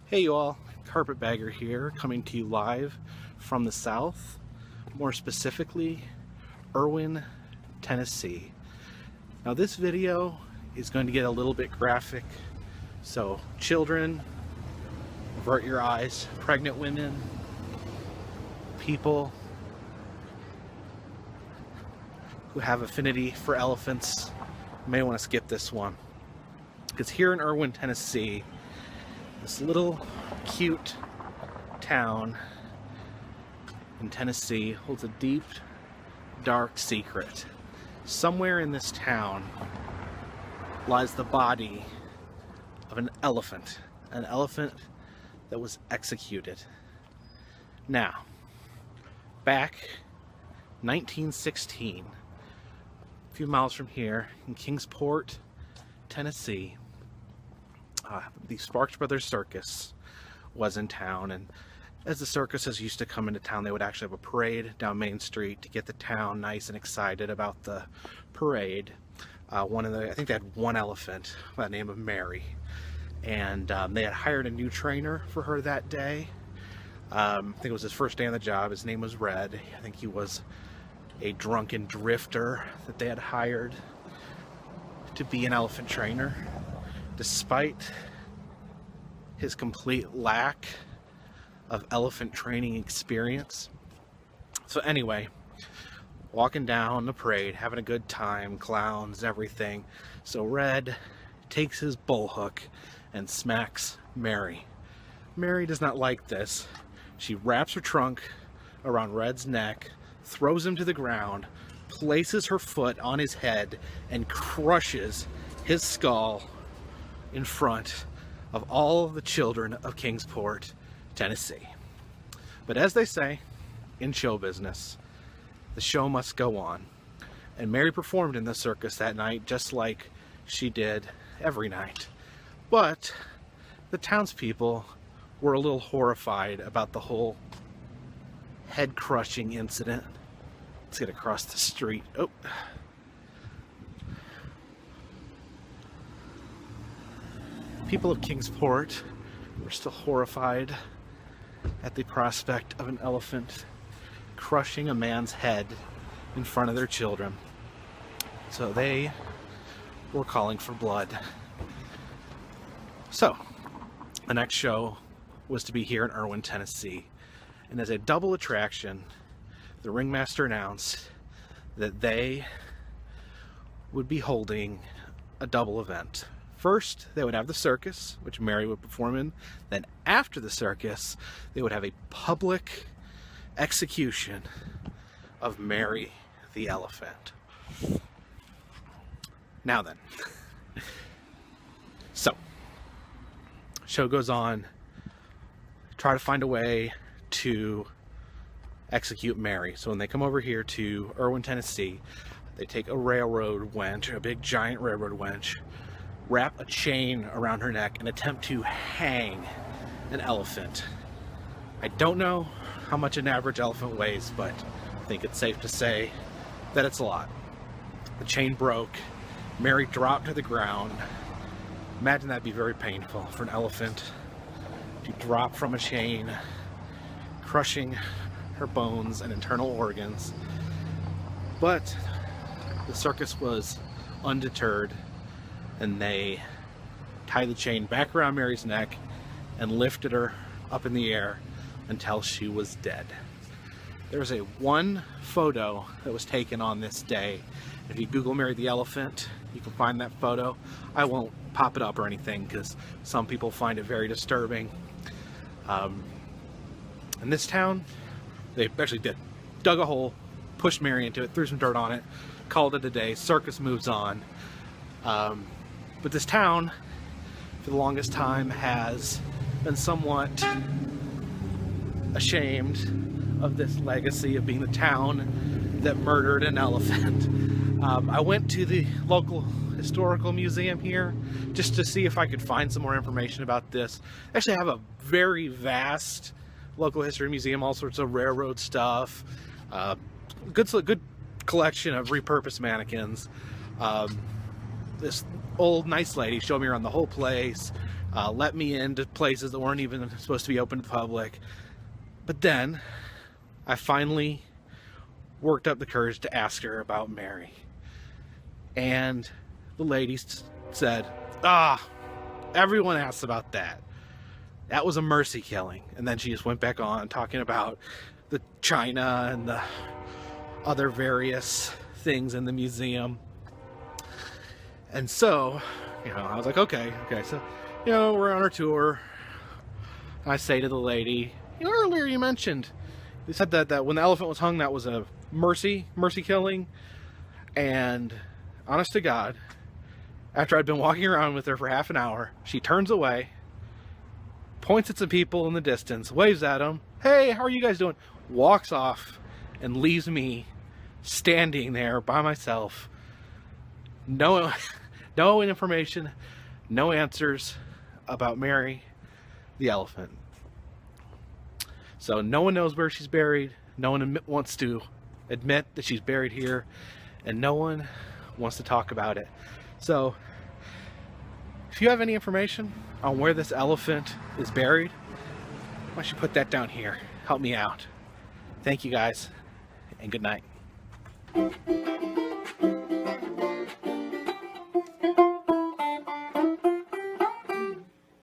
Hey you all, Carpetbagger here, coming to you live from the South, more specifically, Erwin, Tennessee. Now this video is going to get a little bit graphic, so children, avert your eyes, pregnant women, people who have affinity for elephants may want to skip this one. Because here in Erwin, Tennessee, this little cute town in Tennessee holds a deep, dark secret. Somewhere in this town lies the body of an elephant that was executed. Now, back 1916, a few miles from here in Kingsport, Tennessee, the Sparks Brothers Circus was in town, and as the circuses used to come into town, they would actually have a parade down Main Street to get the town nice and excited about the parade. I think they had one elephant by the name of Mary, and they had hired a new trainer for her that day. I think it was his first day on the job. His name was Red. I think he was a drunken drifter that they had hired to be an elephant trainer, despite his complete lack of elephant training experience. So anyway, walking down the parade, having a good time, clowns, everything. So Red takes his bullhook and smacks Mary. Mary does not like this. She wraps her trunk around Red's neck, throws him to the ground, places her foot on his head, and crushes his skull in front of all the children of Kingsport, Tennessee. But as they say in show business, the show must go on. And Mary performed in the circus that night just like she did every night. But the townspeople were a little horrified about the whole head-crushing incident. Let's get across the street. Oh. People of Kingsport were still horrified at the prospect of an elephant crushing a man's head in front of their children. So they were calling for blood. So, the next show was to be here in Erwin, Tennessee. And as a double attraction, the ringmaster announced that they would be holding a double event. First, they would have the circus, which Mary would perform in. Then after the circus, they would have a public execution of Mary the elephant. Now then. So, show goes on. Try to find a way to execute Mary. So when they come over here to Erwin, Tennessee, they take a railroad winch, a big giant railroad winch, wrap a chain around her neck, and attempt to hang an elephant. I don't know how much an average elephant weighs, but I think it's safe to say that it's a lot. The chain broke. Mary dropped to the ground. Imagine that'd be very painful for an elephant to drop from a chain, crushing her bones and internal organs. But the circus was undeterred, and they tied the chain back around Mary's neck and lifted her up in the air until she was dead. There's one photo that was taken on this day. If you Google Mary the elephant, you can find that photo. I won't pop it up or anything because some people find it very disturbing. In this town, they actually dug a hole, pushed Mary into it, threw some dirt on it, called it a day. Circus moves on. But this town, for the longest time, has been somewhat ashamed of this legacy of being the town that murdered an elephant. I went to the local historical museum here just to see if I could find some more information about this. They actually have a very vast local history museum, all sorts of railroad stuff, good collection of repurposed mannequins. This old nice lady showed me around the whole place. let me into places that weren't even supposed to be open to the public. But then I finally worked up the courage to ask her about Mary. And the lady said, everyone asks about that. That was a mercy killing. And then she just went back on talking about the china and the other various things in the museum. And so, I was like, okay, so, we're on our tour. I say to the lady, earlier you mentioned, you said that when the elephant was hung, that was a mercy killing. And honest to God, after I'd been walking around with her for half an hour, she turns away, points at some people in the distance, waves at them, hey, how are you guys doing? Walks off and leaves me standing there by myself. No information, no answers about Mary, the elephant. So no one knows where she's buried. No one wants to admit that she's buried here, and no one wants to talk about it. So if you have any information on where this elephant is buried, why don't you put that down here? Help me out. Thank you guys, and good night.